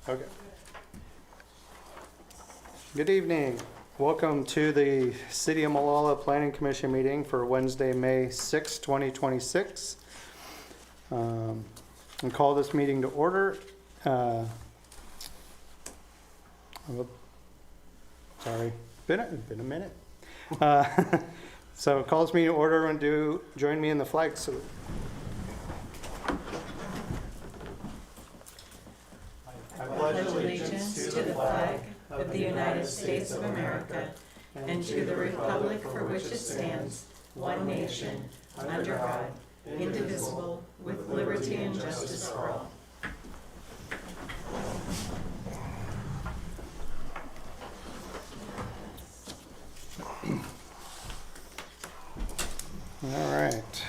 Okay. Good evening. Welcome to the City of Molalla Planning Commission meeting for Wednesday, May 6, 2026. And call this meeting to order. Sorry, been a minute. So call this meeting to order and join me in the flag salute. I pledge allegiance to the flag of the United States of America and to the republic for which it stands, one nation, under God, indivisible, with liberty and justice for all. All right.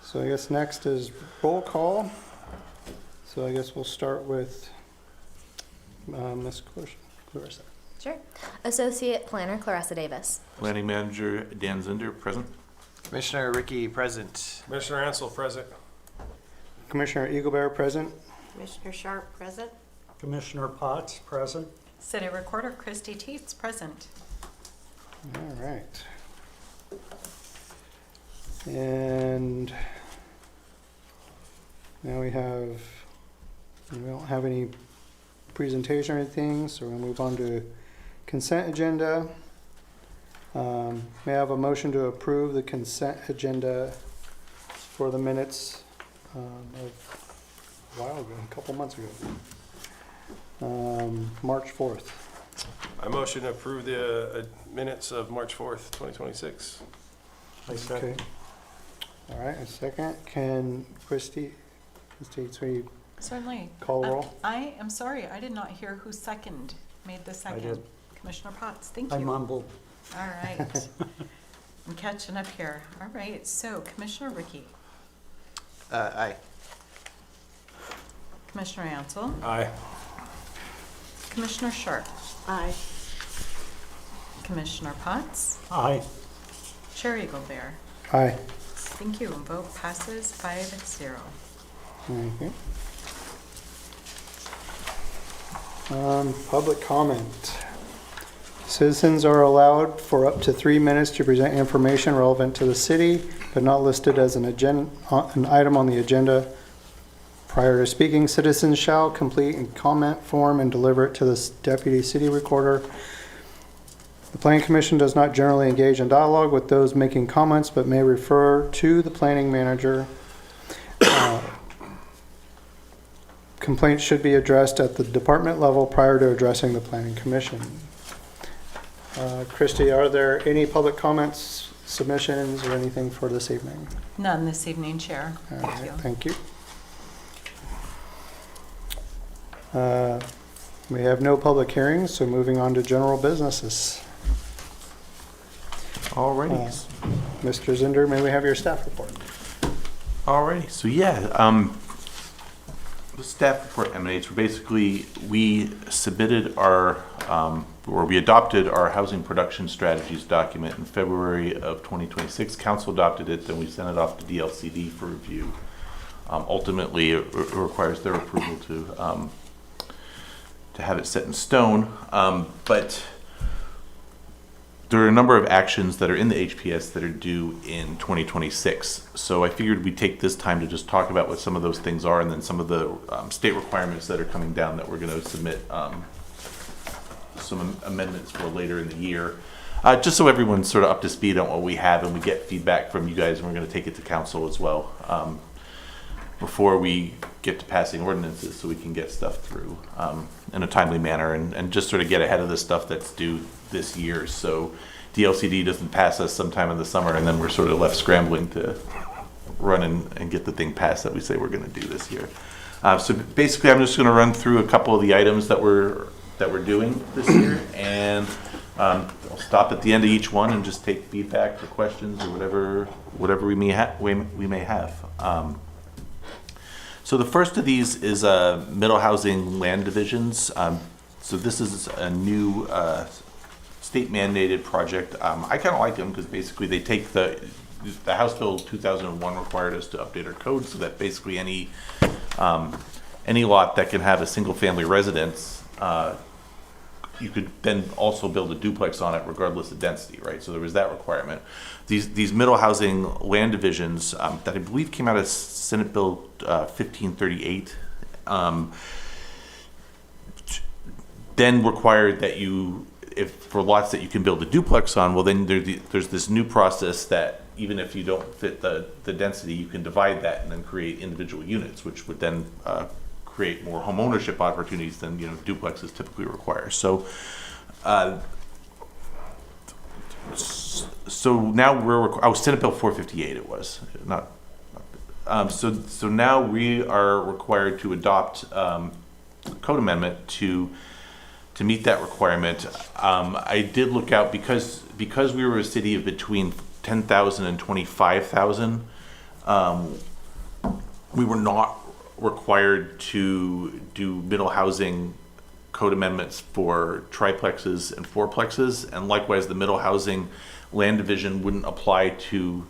So I guess next is roll call. So I guess we'll start with Ms. Clarissa. Sure. Associate Planner Clarissa Davis. Planning Manager Dan Zinder, present. Commissioner Ricky, present. Commissioner Ansel, present. Commissioner Eaglebear present. Commissioner Sharp, present. Commissioner Potts, present. City Recorder Christy Teets, present. All right. And now we don't have any presentation or anything, so we're gonna move on to consent agenda. May I have a motion to approve the consent agenda for the minutes of a while ago, a couple months ago, March 4th. I motion to approve the minutes of March 4th, 2026. I second. Okay. All right, a second. Can Christy, Certainly. call roll? I am sorry, I did not hear who made the second. did. Commissioner Potts, thank I you. mumbled. All right. I'm catching up here. All right, so Commissioner Ricky, Aye. Commissioner Ansel, Aye. Commissioner Sharp, Aye. Commissioner Potts, Aye. Chair Eaglebear. Aye. Thank you, and vote passes 5-0. Thank you. Public comment. Citizens are allowed for up to 3 minutes to present information relevant to the city, but not listed as an item on the agenda. Prior to speaking, citizens shall complete a comment form and deliver it to the Deputy City Recorder. The Planning Commission does not generally engage in dialogue with those making comments, but may refer to the planning manager. Complaints should be addressed at the department level prior to addressing the Planning Commission. Christy, are there any public comments, submissions, or anything for this evening? None this evening, Chair. All Thank right, you. thank you. We have no public hearings, so moving on to general businesses. Alrighty. Mr. Zinder, may we have your staff report? Alrighty. So yeah, the staff report emanates. We submitted we adopted our housing production strategies document in February of 2026. Council adopted it, then we sent it off to DLCD for review. Ultimately, it requires their approval to have it set in stone, but there are a number of actions that are in the HPS that are due in 2026. So I figured we'd take this time to just talk about what some of those things are, and then some of the state requirements that are coming down that we're going to submit some amendments for later in the year. Just so everyone's sort of up to speed on what we have, and we get feedback from you guys, and we're going to take it to council as well before we get to passing ordinances, so we can get stuff through in a timely manner, and just sort of get ahead of the stuff that's due this year, so DLCD doesn't pass us sometime in the summer, and then we're sort of left scrambling to run and get the thing passed that we say we're going to do this year. So basically, I'm just going to run through a couple of the items that we're doing this year, and I'll stop at the end of each one and just take feedback or questions or whatever we may have. So the first of these is middle housing land divisions. So this is a new state mandated project. I kind of like them because basically they take the House Bill 2001 required us to update our code so that basically any lot that can have a single-family residence, you could then also build a duplex on it regardless of density, right? So there was that requirement. These middle housing land divisions that I believe came out of Senate Bill 1538, then required that if for lots that you can build a duplex on, well then there's this new process that even if you don't fit the density, you can divide that and then create individual units, which would then create more home ownership opportunities than duplexes typically require. So now Senate Bill 458 it was not. So now we are required to adopt a code amendment to meet that requirement. I did look out because we were a city of between 10,000 and 25,000. We were not required to do middle housing code amendments for triplexes and fourplexes, and likewise the middle housing land division wouldn't apply to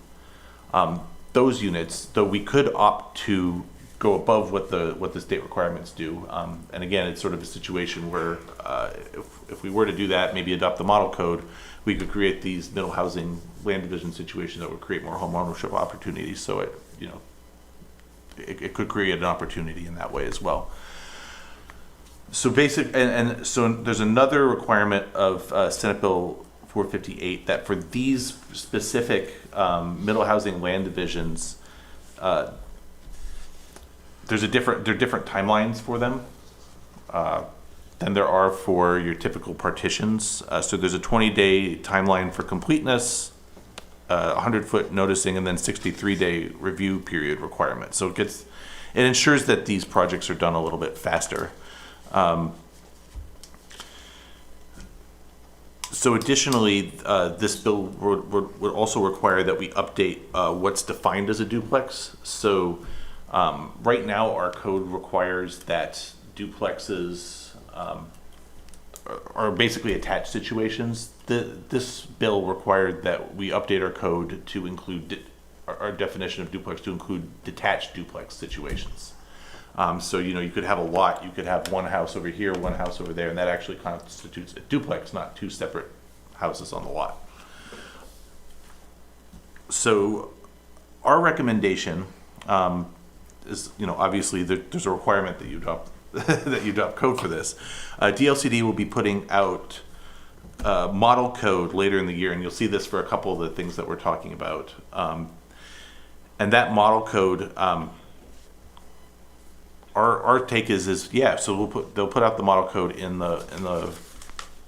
those units, though we could opt to go above what the state requirements do. And again, it's sort of a situation where if we were to do that, maybe adopt the model code, we could create these middle housing land division situations that would create more home ownership opportunities. So it could create an opportunity in that way as well. So so there's another requirement of Senate Bill 458 that for these specific middle housing land divisions, there are different timelines for them than there are for your typical partitions. So there's a 20-day timeline for completeness, 100-foot noticing, and then 63-day review period requirement. So it ensures that these projects are done a little bit faster. So additionally, this bill would also require that we update what's defined as a duplex. So right now our code requires that duplexes are basically attached situations. This bill required that we update our code to include our definition of duplex to include detached duplex situations. So you could have a lot, you could have one house over here, one house over there, and that actually constitutes a duplex, not two separate houses on the lot. So our recommendation is, obviously there's a requirement that you adopt that you adopt code for this. DLCD will be putting out model code later in the year, and you'll see this for a couple of the things that we're talking about. And that model code, our take is so they'll put out the model code in the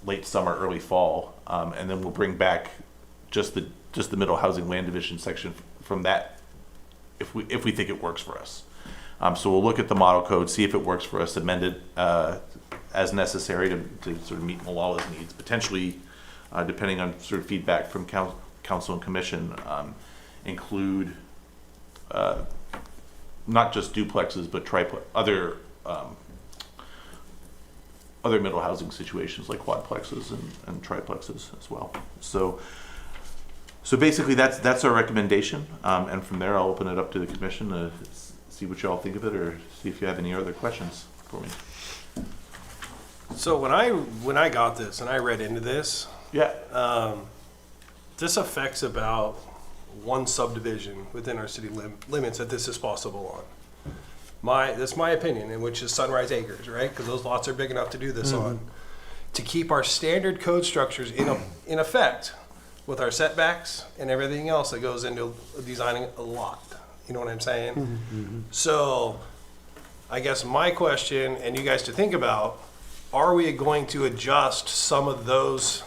late summer, early fall, and then we'll bring back just the middle housing land division section from that if we think it works for us. So we'll look at the model code, see if it works for us, amend it as necessary to sort of meet Mollalla's needs, potentially depending on sort of feedback from council and commission, include not just duplexes but other middle housing situations like quadplexes and triplexes as well. So basically that's our recommendation, and from there I'll open it up to the commission to see what y'all think of it, or see if you have any other questions for me. So when I got this and I read into this, this affects about one subdivision within our city limits that this is possible on. That's my opinion, and which is Sunrise Acres, right? Because those lots are big enough to do this on. To keep our standard code structures in effect with our setbacks and everything else that goes into designing a lot. You know what I'm saying? So I guess my question, and you guys to think about, are we going to adjust some of those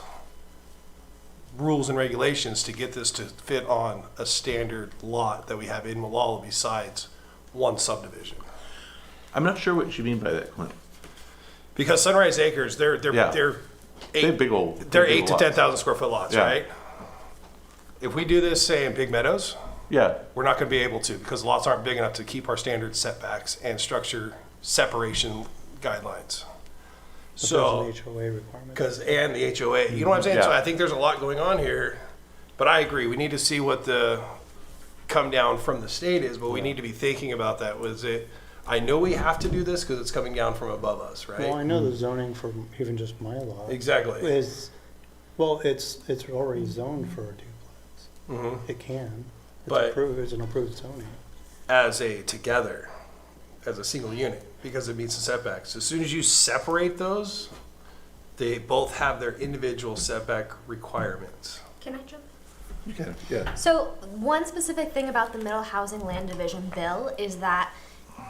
rules and regulations to get this to fit on a standard lot that we have in Molalla besides one subdivision? I'm not sure what you mean by that, Clint. Because Sunrise Acres, they're They're big old. they're big 8 to lots. 10,000 square foot lots, Yeah. right? If we do this, say in Big Meadows, Yeah. we're not going to be able to because lots aren't big enough to keep our standard setbacks and structure separation guidelines. So, There's an HOA requirement. and the HOA, you know what I'm saying? So Yeah. I think there's a lot going on here, but I agree. We need to see what the come down from the state is, but we need to be thinking about that. I know we have to do this because it's coming down from above us, right? Well, I know the zoning for even just my lot Exactly. is, well, it's already zoned for a duplex. Mm-hmm. It can. But- It's an approved zoning. As a together, as a single unit, because it meets the setbacks. As soon as you separate those, they both have their individual setback requirements. Can I jump? You can, yeah. So one specific thing about the Middle Housing Land Division bill is that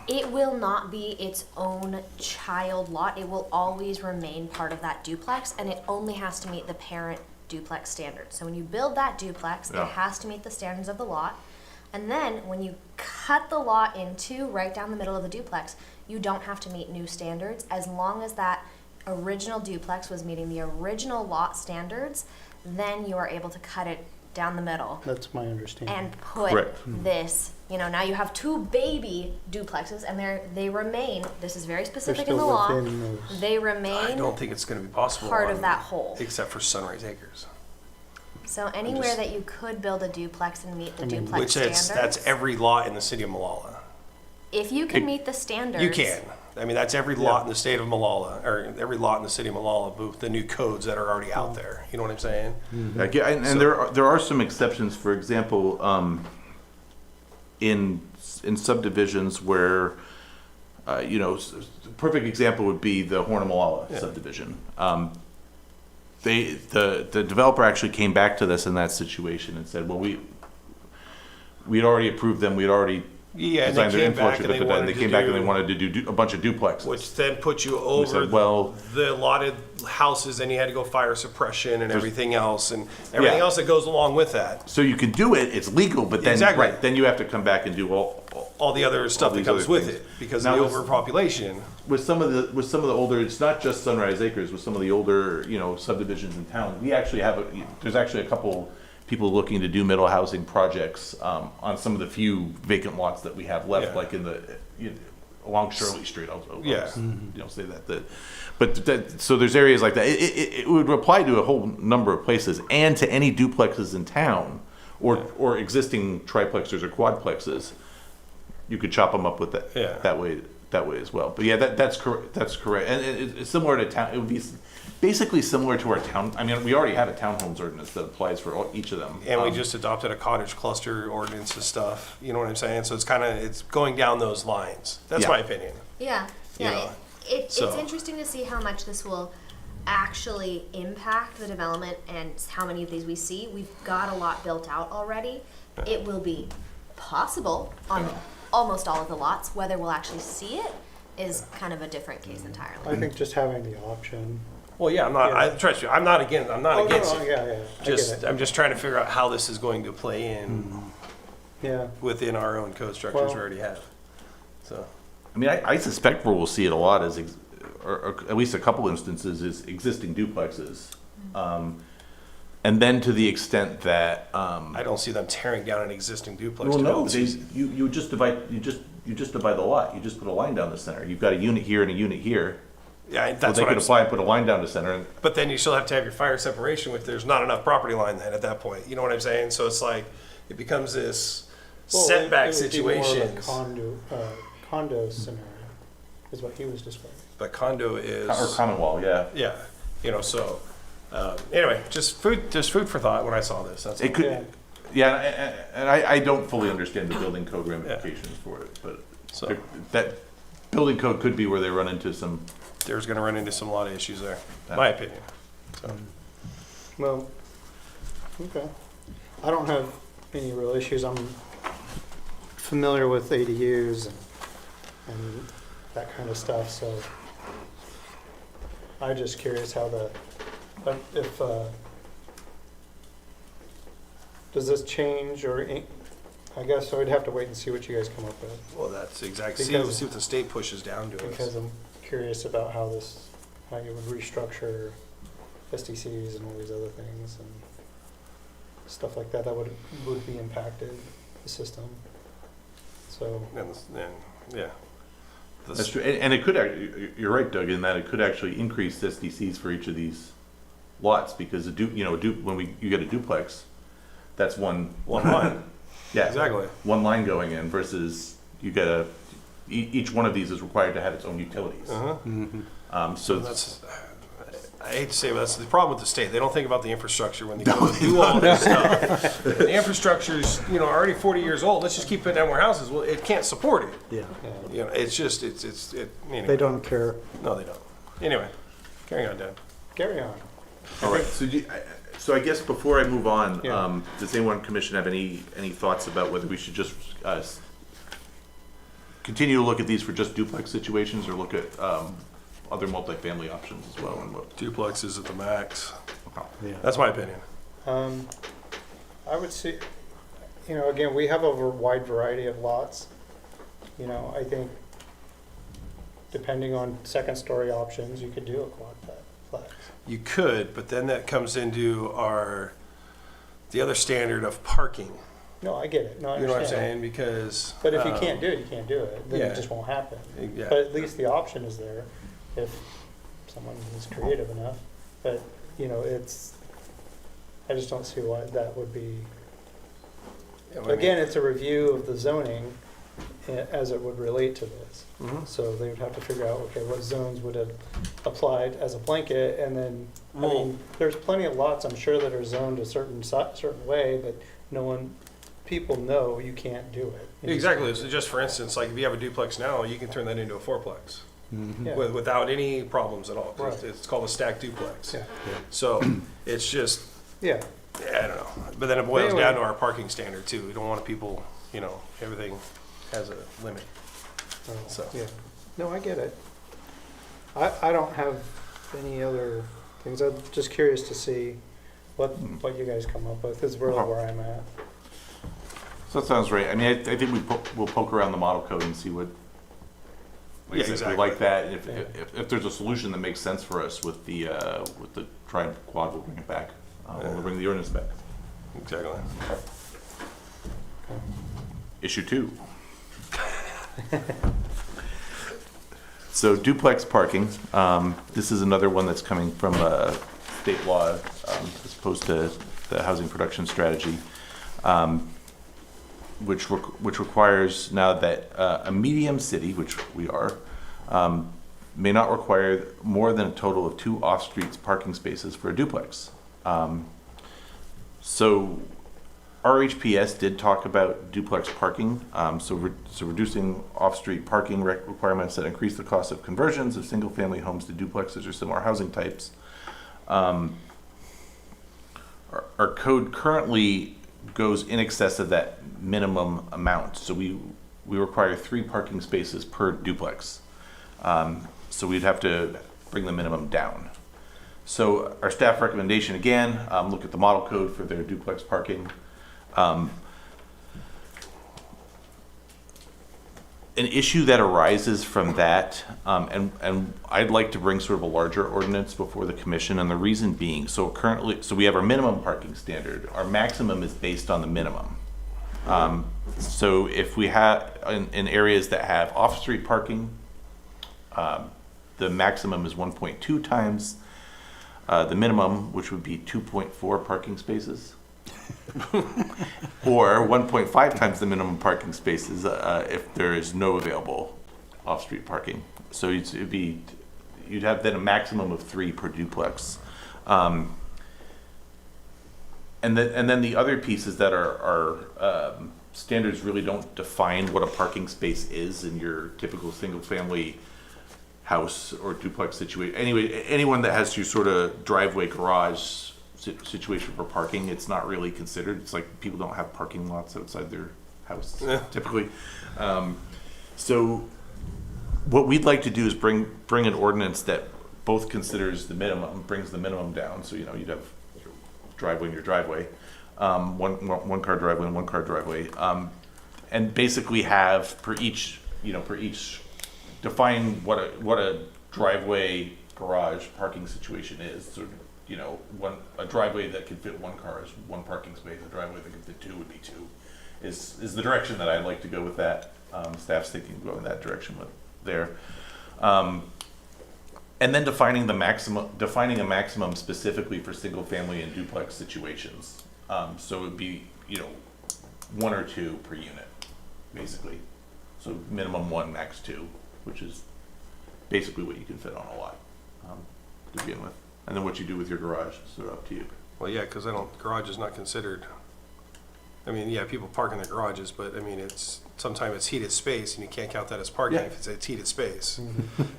it will not be its own child lot. It will always remain part of that duplex, and it only has to meet the parent duplex standards. So when you build that duplex, Yeah. it has to meet the standards of the lot. And then when you cut the lot into right down the middle of the duplex, you don't have to meet new standards as long as that original duplex was meeting the original lot standards. Then you are able to cut it down the middle That's my understanding. and put Correct. this, now you have two baby duplexes and they remain, this is very They're specific in the still law, within those. they I remain don't think it's going to be possible. part of on- that whole. Except for Sunrise Acres. So anywhere just- that you could build a duplex and meet the I mean, duplex Which standards. that's every lot in the city of Molalla. If you can It- meet the standards. You can. I mean, that's every lot in the state of Molalla, or every lot in the city of Molalla, with the new codes that are already out there. You know what I'm saying? Yeah, and there are some exceptions. For example, in subdivisions where, a perfect example would be the Horn of Molalla Yeah. subdivision. The developer actually came back to this in that situation and said, well, we'd already approved them. We'd already Yeah, and designed they their came back infrastructure, and they but then wanted they to came back and do- they wanted to do a bunch of duplexes. Which then puts you over said, well- the allotted houses, and you had to go fire suppression and everything else, and everything Yeah. else that goes along with that. So you can do it, it's legal, but then, Exactly. right, then you have to come back and do All the other stuff that these comes other with things. it because Now of the with- overpopulation. with some of the older, it's not just Sunrise Acres, with some of the older, subdivisions in town, we actually there's actually a couple people looking to do middle housing projects, on some of the few vacant lots that we have left, Yeah. like along Shirley Street, I'll Yeah. say that, so there's areas like that. It would apply to a whole number of places and to any duplexes in town or existing triplexes or quadplexes. You could chop them up with that, Yeah. that way as well. But yeah, that's correct. That's correct. And it's similar to town. It would be basically similar to our town. I mean, we already have a townhomes ordinance that applies for each of them. And we just adopted a cottage cluster ordinance and stuff. You know what I'm saying? So it's going down those lines. That's Yeah. my opinion. Yeah, You yeah. know, It's so- interesting to see how much this will actually impact the development and how many of these we see. We've got a lot built out already. It will be possible on almost all of the lots. Whether we'll actually see it is kind of a different case entirely. I think just having the option. Well, yeah, I'm not. Yeah. I trust you. I'm not against. I'm not Oh, no, against no, it. yeah, I get it. I'm just trying to figure out how this is going to play in Yeah. within our own code structures Well- we already have. So I mean, I suspect where we'll see it a lot is, or at least a couple instances, is existing duplexes. And then to the extent that, I don't see them tearing down an existing duplex. well, to no, build these. you just divide the lot. You just put a line down the center. You've got a unit here and a unit here. Yeah, Well, that's they what could I'm apply and put a line down the center. And But then you still have to have your fire separation if there's not enough property line then at that point. You know what I'm saying? So it's like, it becomes this Well, setback it would be more of a situations. condo scenario, is what he was describing. But condo is, or common wall, yeah. yeah, so, anyway, just food for thought when I saw this. That's all. It could, Yeah. yeah, and I don't fully understand the building code ramifications for it, but So that building code could be where they run into some. there's gonna run into some lot of issues there, my opinion. So, Well, okay. I don't have any real issues. I'm familiar with ADUs and that kind of stuff, so I'm just curious how does this change I guess I would have to wait and see what you guys come up with, well, that's exactly, see Because- what the state pushes down to because us. I'm curious about how you would restructure SDCs and all these other things and stuff like that would be impacted, the system. So, And yeah. That's true, and it could, you're right, Doug, in that it could actually increase SDCs for each of these lots, because when you get a duplex, that's one One line, yeah, exactly. one line going in versus you get each one of these is required to have its own utilities. So That's, I hate to say, but that's the problem with the state. They don't think about the infrastructure when they go and do all this stuff. The infrastructure's, already 40 years old. Let's just keep putting down more houses. Well, it can't support it. Yeah, It's just, anyway. they don't care. No, they don't. Anyway, carrying on, Dan. Carry on. all right. So I guess before I move on, Yeah. does anyone in commission have any thoughts about whether we should just continue to look at these for just duplex situations, or look at other multifamily options as well? And what? Duplexes at the max. Yeah. That's my opinion. I would say, again, we have a wide variety of lots. I think depending on second story options, you could do a quadplex. You could, but then that comes into the other standard of parking. No, I get it. No, I You know what I'm understand. saying? Because. But if you can't do it, you can't do it. Then yeah. it just won't happen. Yeah. But at least the option is there if someone is creative enough. But, I just don't see why that would be. Again, it's a review of the zoning as it would relate to this. Mhm. So they would have to figure out, okay, what zones would have applied as a blanket, and then, there's plenty of lots, I'm sure, that are zoned a certain way, but people know you can't do it. Exactly. So just for instance, like if you have a duplex now, you can turn that into a fourplex Yeah. without any problems at all. Right. It's called a stacked duplex. Yeah. So it's just, Yeah, I don't know. But then it boils Anyway. down to our parking standard too. We don't want people, everything has a limit. So. yeah. No, I get it. I don't have any other things. I'm just curious to see what you guys come up with, is really where I'm at. So that sounds right. I mean, I think we'll poke around the model code and see what. Like I said, exactly. If we like that, and Yeah. if there's a solution that makes sense for us with the tri quad, we'll bring it back. We'll bring the ordinance back. Exactly. Issue 2. So duplex parking. This is another one that's coming from state law, as opposed to the housing production strategy, which requires now that a medium city, which we are, may not require more than a total of 2 off-street parking spaces for a duplex. So RHPS did talk about duplex parking, so reducing off-street parking requirements that increase the cost of conversions of single-family homes to duplexes or similar housing types. Our code currently goes in excess of that minimum amount, so we require 3 parking spaces per duplex. So we'd have to bring the minimum down. So our staff recommendation, again, look at the model code for their duplex parking. An issue that arises from that, and I'd like to bring sort of a larger ordinance before the commission, and the reason being, so we have our minimum parking standard. Our maximum is based on the minimum. So if we have, in areas that have off-street parking, the maximum is 1.2 times the minimum, which would be 2.4 parking spaces. Or 1.5 times the minimum parking spaces if there is no available off-street parking. So you'd have then a maximum of 3 per duplex. And then the other piece is that our standards really don't define what a parking space is in your typical single-family house or duplex situation. Anyway, anyone that has your sort of driveway garage situation for parking, it's not really considered. It's like people don't have parking lots outside their house typically. So what we'd like to do is bring an ordinance that both considers the minimum, brings the minimum down. So you'd have driveway in your driveway, one car driveway and 1 car driveway, and basically have per each define what a driveway garage parking situation is. So a driveway that can fit 1 car is 1 parking space. A driveway that can fit 2 would be 2. Is the direction that I'd like to go with that. Staff's thinking of going that direction with there. And then defining a maximum specifically for single family and duplex situations. So it would be 1 or 2 per unit, basically. So minimum 1, max 2, which is basically what you can fit on a lot to begin with. And then what you do with your garage is sort of up to you. Well, yeah, because garage is not considered, I mean, yeah, people park in their garages, but I mean, sometimes it's heated space and you can't count that as parking Yeah. if it's heated space.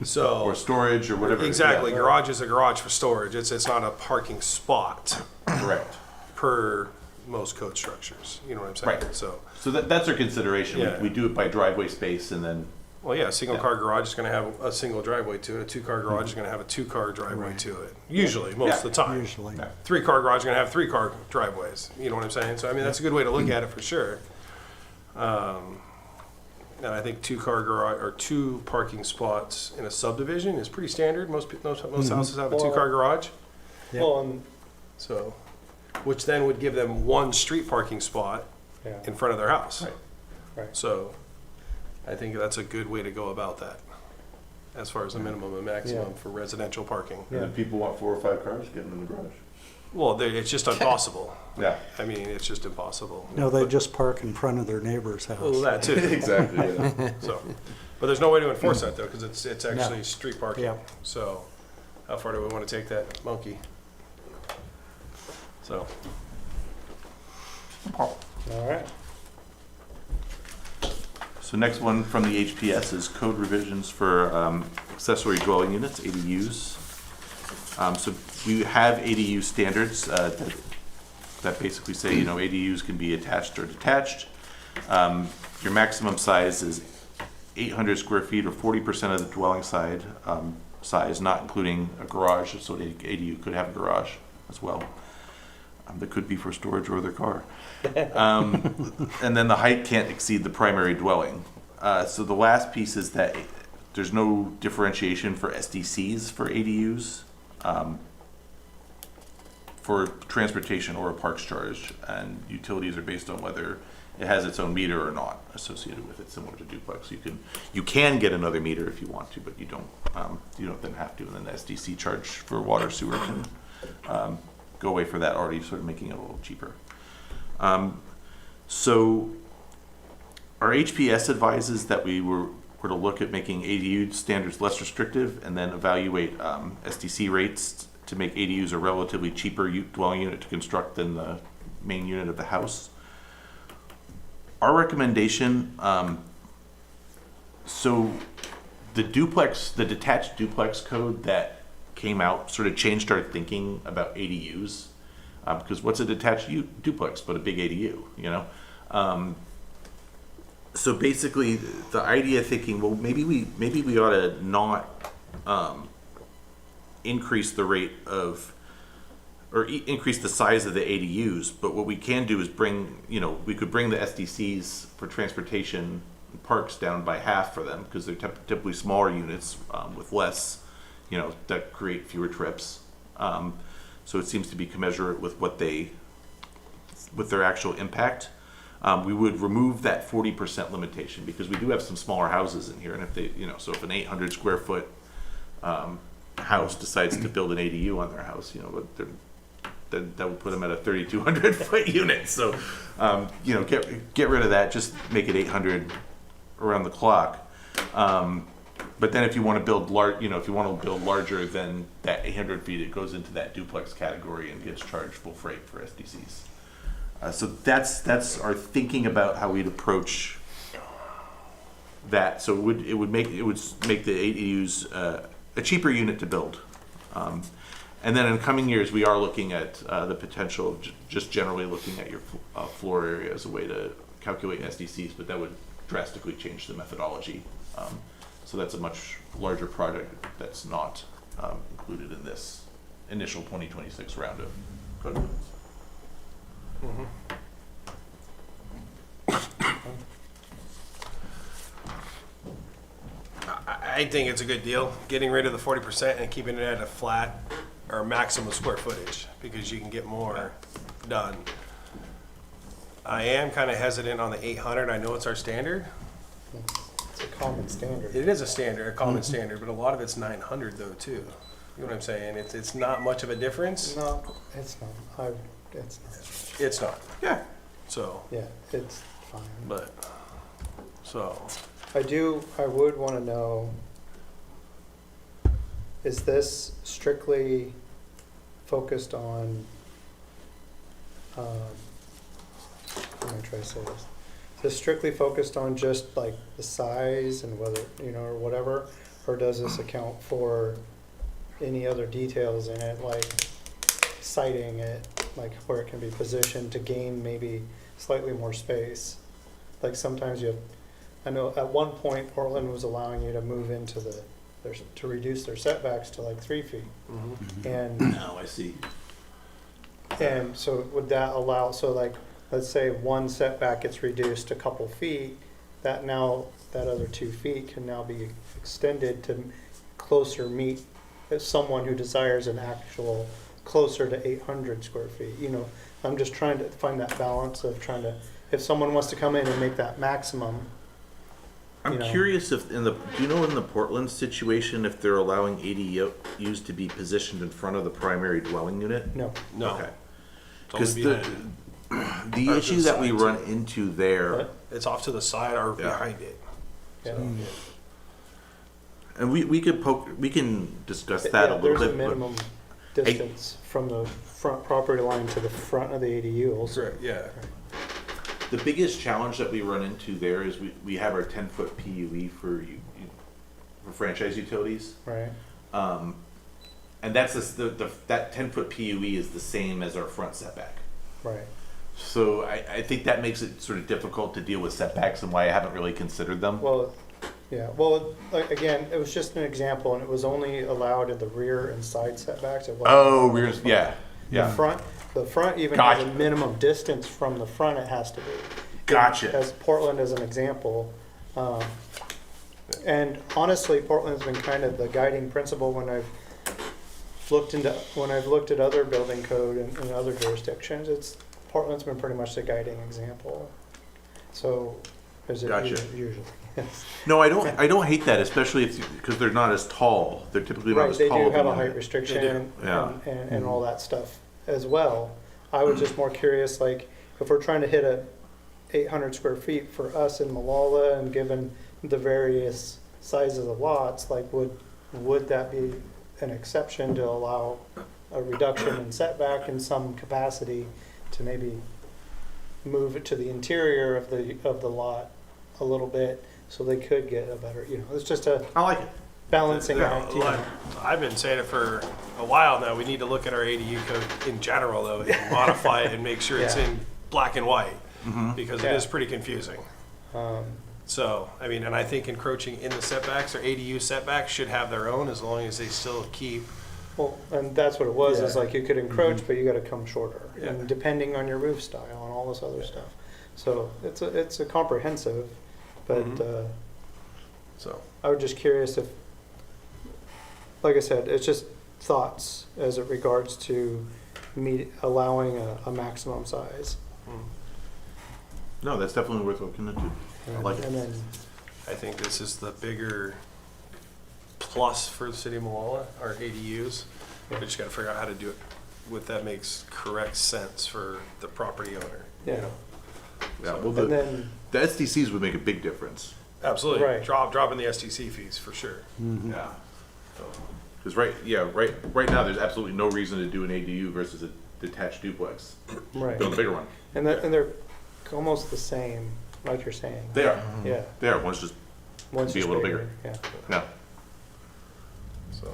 So. Or storage or whatever. Exactly, Yeah. garage is a garage for storage. It's not a parking spot Correct. per most code structures. You know what I'm saying? Right. So, So that's our consideration. Yeah. We do it by driveway space and then, well, yeah, a single car garage is going to have a single driveway to it. A 2-car garage is going to have a 2-car driveway Right. to it. Usually, most of the time. Usually. Yeah. 3-car garage is going to have 3-car driveways. You know what I'm saying? So, I mean, that's a good way to look at it for sure. And I think 2-car garage or 2 parking spots in a subdivision is pretty standard. Most houses have a 2-car garage. Well, and, So, which then would give them 1 street parking spot yeah, in front of their house. Right. right. So, I think that's a good way to go about that, as far as the minimum and maximum Yeah. for residential parking. and if people want 4 or 5 cars, get them in the garage. Well, it's just impossible. Yeah. I mean, it's just impossible. No, they just park in front of their neighbor's house. Well, that too. Exactly, yeah. So, but there's no way to enforce that though, because it's actually street parking. Yeah. So, how far do we want to take that monkey? So, All right. So next one from the HPS is code revisions for accessory dwelling units, ADUs. So we have ADU standards that basically say, you know, ADUs can be attached or detached. Your maximum size is 800 square feet or 40% of the dwelling size, not including a garage. So the ADU could have a garage as well. That could be for storage or their car. And then the height can't exceed the primary dwelling. So the last piece is that there's no differentiation for SDCs for ADUs, for transportation or a parks charge, and utilities are based on whether it has its own meter or not associated with it, similar to duplex. You can get another meter if you want to, but you don't then have to. And then the SDC charge for water sewer can go away for that, already sort of making it a little cheaper. So our HPS advises that we were to look at making ADU standards less restrictive and then evaluate SDC rates to make ADUs a relatively cheaper dwelling unit to construct than the main unit of the house. Our recommendation, so the detached duplex code that came out sort of changed our thinking about ADUs, because what's a detached duplex but a big ADU, you know? So basically, the idea thinking, well, maybe we ought to not increase the rate of, or increase the size of the ADUs, but what we can do is we could bring the SDCs for transportation and parks down by half for them, because they're typically smaller units with less, that create fewer trips. So it seems to be commensurate with with their actual impact. We would remove that 40% limitation, because we do have some smaller houses in here, and if they, so if an 800 square foot house decides to build an ADU on their house, then that would put them at a 3,200 foot unit. So, get rid of that. Just make it 800 around the clock. But then if you want to build larger than that 800 feet, it goes into that duplex category and gets charged full freight for SDCs. So that's our thinking about how we'd approach that. So it would make the ADUs a cheaper unit to build. And then in coming years, we are looking at the potential of just generally looking at your floor area as a way to calculate SDCs, but that would drastically change the methodology. So that's a much larger project that's not included in this initial 2026 round of code amendments. I think it's a good deal, getting rid of the 40% and keeping it at a flat or maximum square footage, because you can get more done. I am kind of hesitant on the 800. I know it's our standard. It's a common standard. It is a common standard, but a lot of it's 900 though too. You know what I'm saying? It's not much of a difference. No, it's not. It's not. It's not. Yeah. So, Yeah, it's fine. but, so, I would want to know, is this strictly focused on, how am I trying to say this? Is this strictly focused on just like the size and whether, or whatever? Or does this account for any other details in it, like sighting it, like where it can be positioned to gain maybe slightly more space? Like sometimes I know at one point Portland was allowing you to move into to reduce their setbacks to like 3 feet. And No, I see. and so would that allow, so like, let's say one setback gets reduced a couple feet, that other 2 feet can now be extended to closer meet someone who desires an actual closer to 800 square feet. I'm just trying to find that balance of if someone wants to come in and make that maximum. I'm curious if do you know in the Portland situation if they're allowing ADUs to be positioned in front of the primary dwelling unit? No. No. Okay. It's Because only behind the Or issue the that we side, run too. into there, What? it's off to the side or Yeah. behind it. Yeah. and we can discuss that a little There's bit. a but minimum distance from the front property line to the front of the ADU also. Correct, yeah. The biggest challenge that we run into there is we have our 10-foot PUE for franchise utilities. Right. And that's that 10-foot PUE is the same as our front setback. Right. So I think that makes it sort of difficult to deal with setbacks and why I haven't really considered them. Well, yeah. Well, like, again, it was just an example, and it was only allowed in the rear and side setbacks. It wasn't Oh, allowed in rear, the front. yeah, The yeah. front even has Gotcha. a minimum distance from the front. It has to be. Gotcha. As Portland as an example, and honestly, Portland's been kind of the guiding principle when I've looked at other building code in other jurisdictions. Portland's been pretty much the guiding example. So, is it Gotcha. usually? Yes. No, I don't hate that, especially because they're not as tall. They're typically not Right, as they tall. do have a than height the- restriction Yeah. and all that stuff as well. I was just more curious, like, if we're trying to hit a 800 square feet for us in Molalla and given the various sizes of lots, like, would that be an exception to allow a reduction in setback in some capacity to maybe move it to the interior of the lot a little bit so they could get a better, it's just a I like it. balancing Yeah, act. like, I've been saying it for a while now. We need to look at our ADU code in general, though, and modify it and make sure it's Yeah. in black and white because it Yeah. is pretty confusing. Um, So, I mean, and I think encroaching in the setbacks or ADU setbacks should have their own as long as they still keep. Well, and that's what it was, is Yeah. like you could encroach, but you gotta come shorter, Yeah. and depending on your roof style and all this other stuff. So it's a comprehensive, but, So, I was just curious if, like I said, it's just thoughts as it regards to allowing a maximum size. No, that's definitely worth looking into. I like it. And then, I think this is the bigger plus for the city of Molalla, our ADUs. We just gotta figure out how to do it with that makes correct sense for the property owner. you Yeah. know? Yeah, well, and then, the SDCs would make a big difference. Absolutely. Right. Dropping the STC fees for sure. Yeah. Because right now, there's absolutely no reason to do an ADU versus a detached duplex. right, Build a bigger one. and they're almost the same, like you're saying. They are. Yeah. They are. One's just One's Be a just little bigger. Yeah. no. So,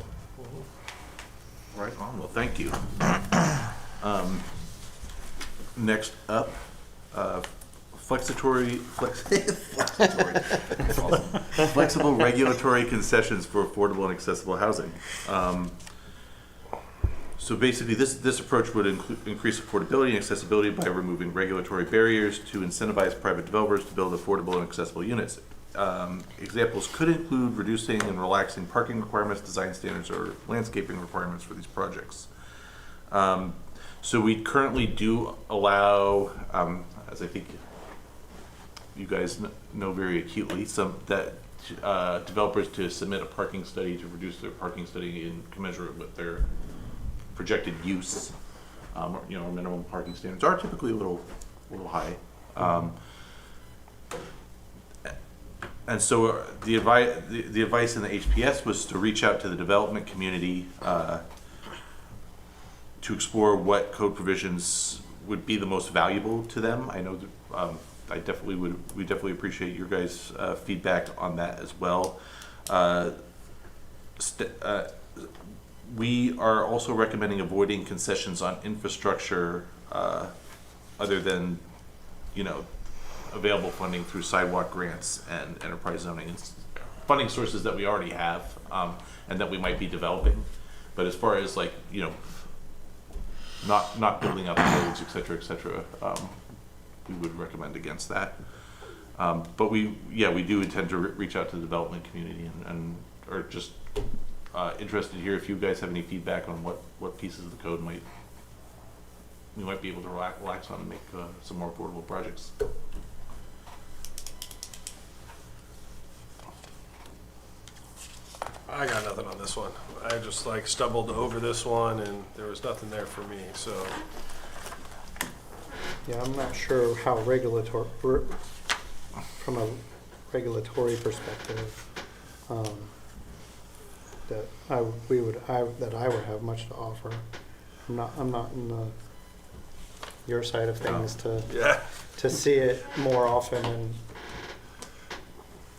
Right on. Well, thank you. Next up, flexible regulatory concessions for affordable and accessible housing. So basically, this approach would increase affordability and accessibility by removing regulatory barriers to incentivize private developers to build affordable and accessible units. Examples could include reducing and relaxing parking requirements, design standards, or landscaping requirements for these projects. So we currently do allow, as I think you guys know very acutely, developers to submit a parking study to reduce their parking study and commensurate with their projected use. Minimum parking standards are typically a little high. And so the advice in the HPS was to reach out to the development community to explore what code provisions would be the most valuable to them. I know that, we definitely appreciate your guys' feedback on that as well. We are also recommending avoiding concessions on infrastructure other than, available funding through sidewalk grants and enterprise zoning. It's funding sources that we already have and that we might be developing. But as far as not building out the roads, et cetera, we would recommend against that. But we do intend to reach out to the development community and are just interested to hear if you guys have any feedback on what pieces of the code we might be able to relax on and make some more affordable projects. I got nothing on this one. I just stumbled over this one and there was nothing there for me, so. Yeah, I'm not sure how from a regulatory perspective, that I would have much to offer. I'm not in your side of things Yeah. to see it more often, and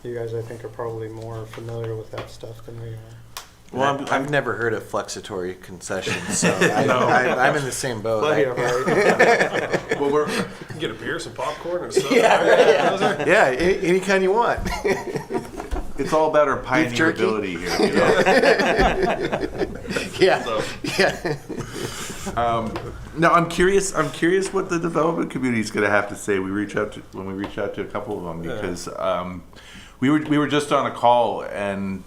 you guys, I think, are probably more familiar with that stuff than we are. Well, I've never heard of flexitory concessions, so I'm in the same boat. Well, yeah, right. Well, you can get a beer, some popcorn, or something. Yeah, any kind you want. It's all about our Beef jerky? pioneerability here. Yeah. Now I'm curious what the development community is going to have to say. When we reach out to a couple of them, because we were just on a call and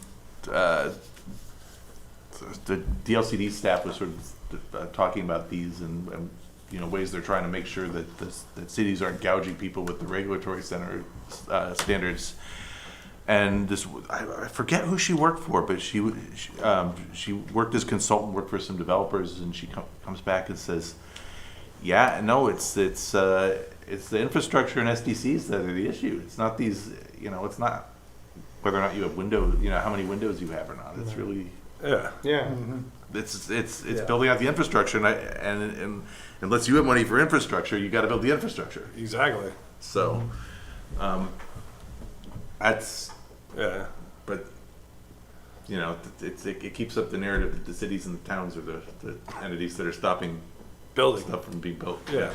the DLCD staff was sort of talking about these and ways they're trying to make sure that cities aren't gouging people with the regulatory standards. And I forget who she worked for, but she worked as consultant, worked for some developers, and she comes back and says, "Yeah, no, it's the infrastructure and SDCs that are the issue. It's not these, it's not whether or not you have windows, how many windows you have or not. It's really Yeah. Mm-hmm. It's building out the infrastructure, and unless you have money for infrastructure, you got to build the infrastructure. Exactly. So, that's." Yeah. But it keeps up the narrative that the cities and the towns are the entities that are stopping Building. stuff from being built. Yeah.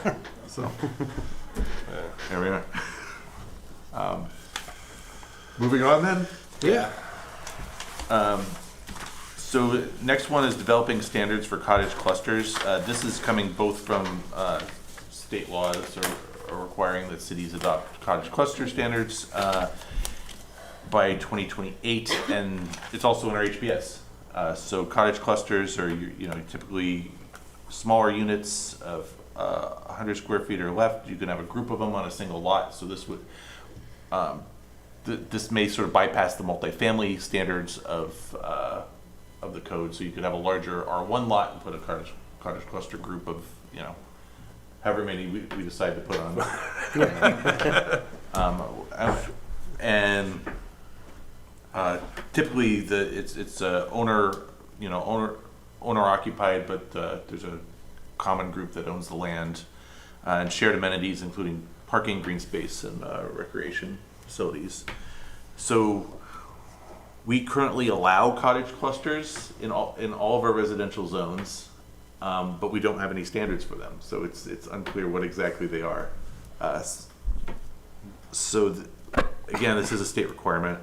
So there we are. Moving on then. Yeah. So next one is developing standards for cottage clusters. This is coming both from state laws or requiring that cities adopt cottage cluster standards by 2028, and it's also in our HPS. So cottage clusters are typically smaller units of 100 square feet or less. You can have a group of them on a single lot. So this would this may sort of bypass the multifamily standards of the code. So you could have a larger R1 lot and put a cottage cluster group of however many we decide to put on. And typically it's owner occupied, but there's a common group that owns the land, and shared amenities including parking, green space, and recreation facilities. So we currently allow cottage clusters in all of our residential zones, but we don't have any standards for them. So it's unclear what exactly they are. Again, this is a state requirement.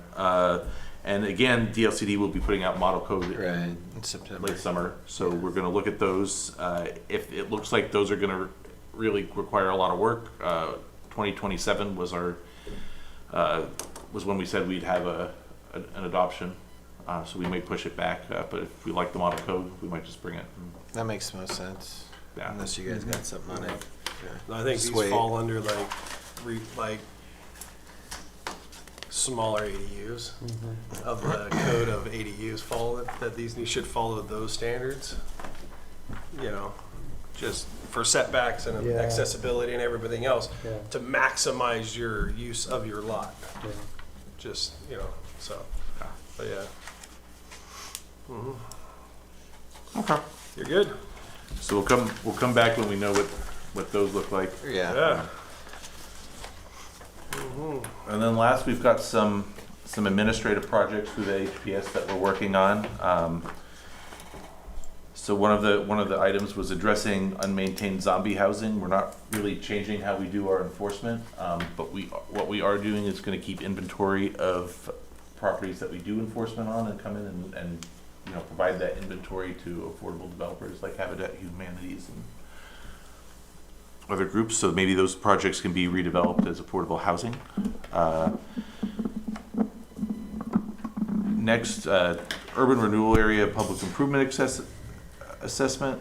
And again, DLCD will be putting out model code in September. late summer. So we're going to look at those. If it looks like those are going to really require a lot of work, 2027 was was when we said we'd have an adoption. So we may push it back. But if we like the model code, we might just bring it. That makes most sense. Yeah. Unless you guys got something on it. I think Sway. these fall under smaller ADUs of the code of ADUs that these should follow those standards. Just for setbacks and Yeah. accessibility and everything else Yeah. to maximize your use of your lot. Yeah. just, so, but yeah. Okay. You're good? So we'll come back when we know what those look like. Yeah. And then last, we've got some administrative projects through the HPS that we're working on. So one of the items was addressing unmaintained zombie housing. We're not really changing how we do our enforcement, but what we are doing is going to keep inventory of properties that we do enforcement on and come in and provide that inventory to affordable developers like Habitat Humanities and other groups. So maybe those projects can be redeveloped as affordable housing. Next, urban renewal area public improvement assessment.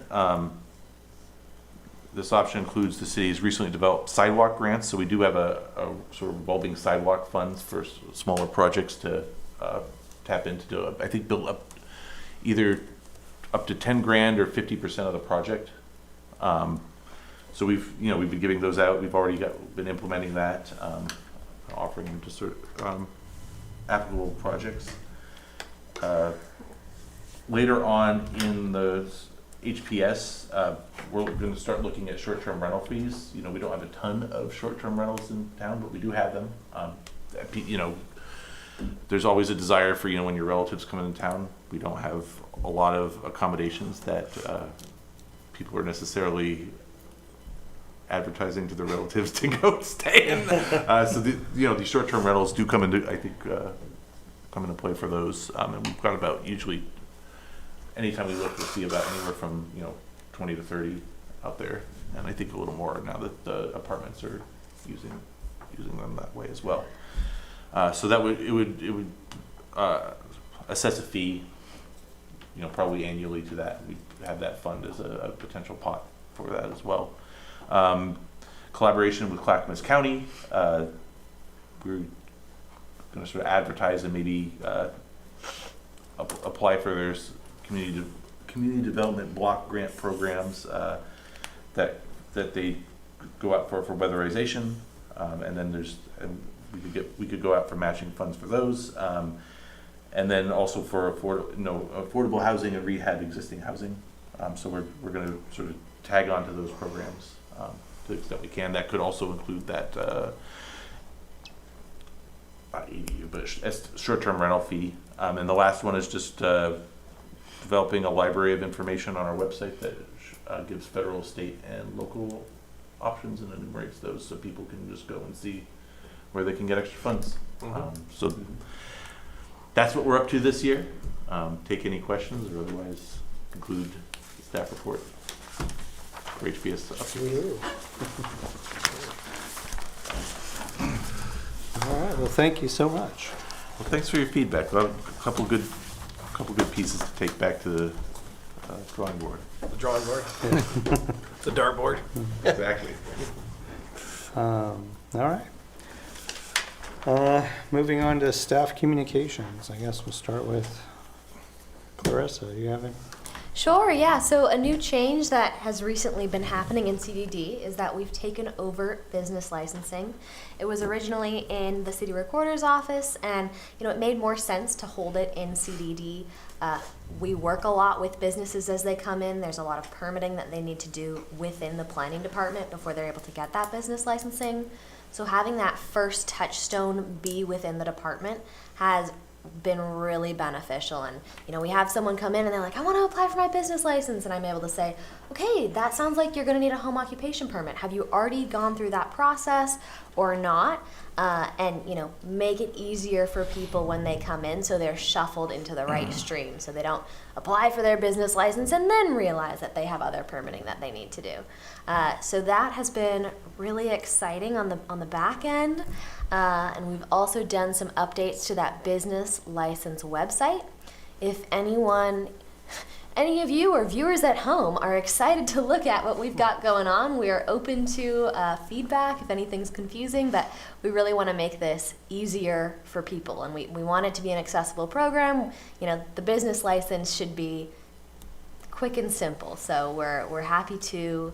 This option includes the city's recently developed sidewalk grants. So we do have a sort of revolving sidewalk funds for smaller projects to tap into. I think build up either up to 10 grand or 50% of the project. So we've been giving those out. We've already been implementing that, offering them to sort of applicable projects. Later on in the HPS, we're going to start looking at short-term rental fees. We don't have a ton of short-term rentals in town, but we do have them. There's always a desire for, when your relatives come into town, we don't have a lot of accommodations that people are necessarily advertising to their relatives to go stay in. So these short-term rentals do come into, I think, come into play for those. And we've got about, usually, anytime we look, we'll see about anywhere from 20 to 30 out there, and I think a little more now that the apartments are using them that way as well. So that it would assess a fee, probably annually to that. We have that fund as a potential pot for that as well. Collaboration with Clackamas County. We're going to sort of advertise and maybe apply for their community development block grant programs that they go out for weatherization, and then we could go out for matching funds for those, and then also for affordable housing and rehab existing housing. So we're going to sort of tag on to those programs to the extent we can. That could also include that not ADU, but short-term rental fee. And the last one is just developing a library of information on our website that gives federal, state, and local options and enumerates those so people can just go and see where they can get extra funds. So that's what we're up to this year. Take any questions or otherwise conclude the staff report for HPS update. All right, well, thank you so much. Well, thanks for your feedback. Well, a couple good pieces to take back to the drawing board. The drawing board? The dartboard? Exactly. All right. Moving on to staff communications. I guess we'll start with Clarissa. You have any? Sure, yeah. So a new change that has recently been happening in CDD is that we've taken over business licensing. It was originally in the city recorder's office, and it made more sense to hold it in CDD. We work a lot with businesses as they come in. There's a lot of permitting that they need to do within the planning department before they're able to get that business licensing. So having that first touchstone be within the department has been really beneficial. And we have someone come in and they're like, I want to apply for my business license, and I'm able to say, okay, that sounds like you're going to need a home occupation permit. Have you already gone through that process or not? And make it easier for people when they come in, so they're shuffled into the right stream, so they don't apply for their business license and then realize that they have other permitting that they need to do. So that has been really exciting on the back end. And we've also done some updates to that business license website. If any of you or viewers at home are excited to look at what we've got going on, we are open to feedback if anything's confusing, but we really want to make this easier for people, and we want it to be an accessible program. The business license should be quick and simple, so we're happy to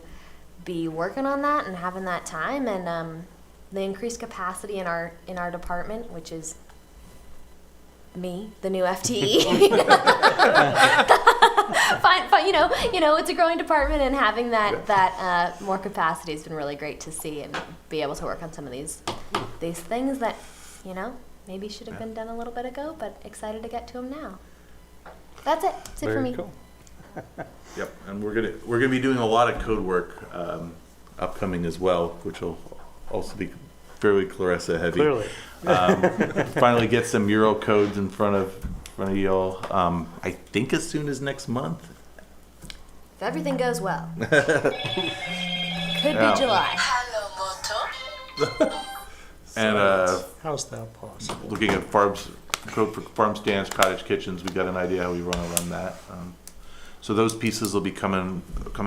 be working on that and having that time, and the increased capacity in our department, which is me, the new FTE. Fine, you know, it's a growing department, and having that more capacity has been really great to see, and be able to work on some of these things that, you know, maybe should have been done a little bit ago, but excited to get to them now. That's it. That's it for me. Very cool. Yep, and we're gonna be doing a lot of code work upcoming as well, which will also be fairly Clarissa heavy. Clearly. Finally get some mural codes in front of y'all. I think as soon as next month. If everything goes well. Could Yeah. be July. And How's that possible? looking at farms, code for farm stands, cottage kitchens, we got an idea how we want to run that. So those pieces will be coming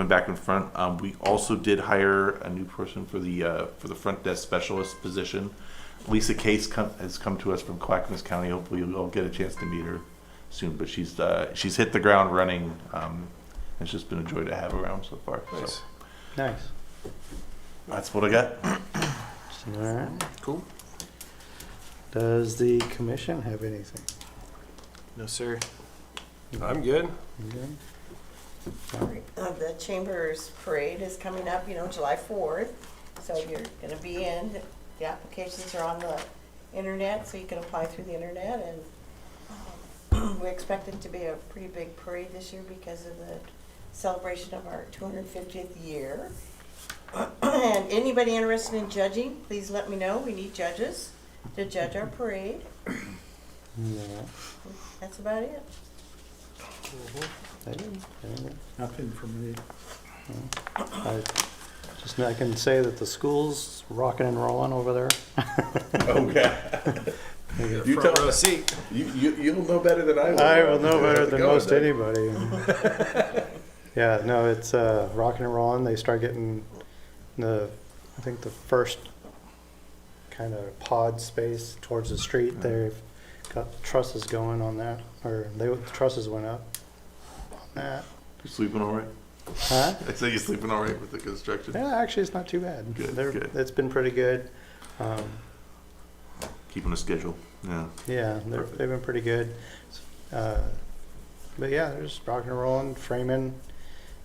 back in front. We also did hire a new person for the front desk specialist position. Lisa Case has come to us from Clackamas County. Hopefully you'll get a chance to meet her soon. But she's hit the ground running. It's just been a joy to have around so far. Nice. So Nice. that's what I got. All right. Cool. Does the commission have anything? No, sir. I'm good. You good? The Chamber's Parade is coming up, July 4th. So you're going to be in. The applications are on the internet, so you can apply through the internet. And we expect it to be a pretty big parade this year because of the celebration of our 250th year. And anybody interested in judging, please let me know. We need judges to judge our parade. Yeah. That's about it. Anything? Nothing from me. I can say that the school's rocking and rolling over there. Okay. You Front tell row us. seat. You'll know better than I will. I will know better How's it than going, most Doug? anybody. Yeah, no, it's rocking and rolling. They start getting I think the first kind of pod space towards the street. They've got trusses going on that, or the trusses went up on that. You sleeping all right? Huh? I say you sleeping all right with the construction. Yeah, actually, it's not too bad. Good, good. It's been pretty good. Keeping a schedule. Yeah. Yeah, they've been pretty good. But yeah, they're just rocking and rolling, framing.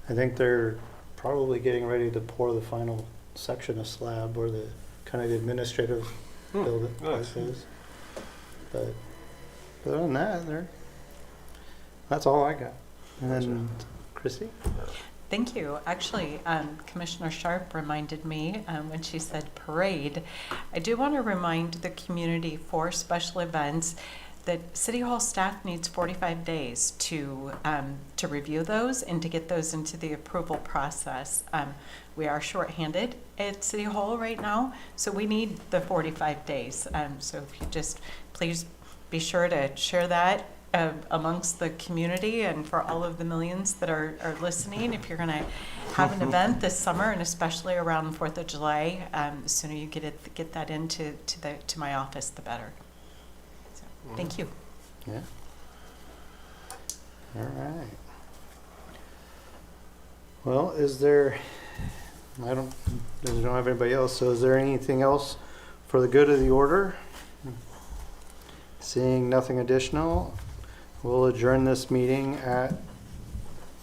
I think they're probably getting ready to pour the final section of slab where the kind of administrative building nice. is. But other than that, that's all I got. And then Chrissy? Thank you. Actually, Commissioner Sharp reminded me when she said parade. I do want to remind the community for special events that City Hall staff needs 45 days to review those and to get those into the approval process. We are shorthanded at City Hall right now, so we need the 45 days. So if you just please be sure to share that amongst the community and for all of the millions that are listening. If you're going to have an event this summer, and especially around 4th of July, the sooner you get that into my office, the better. So, thank you. Yeah. All right. Well, I don't have anybody else, so is there anything else for the good of the order? Seeing nothing additional, we'll adjourn this meeting at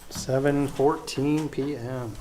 7:14 p.m.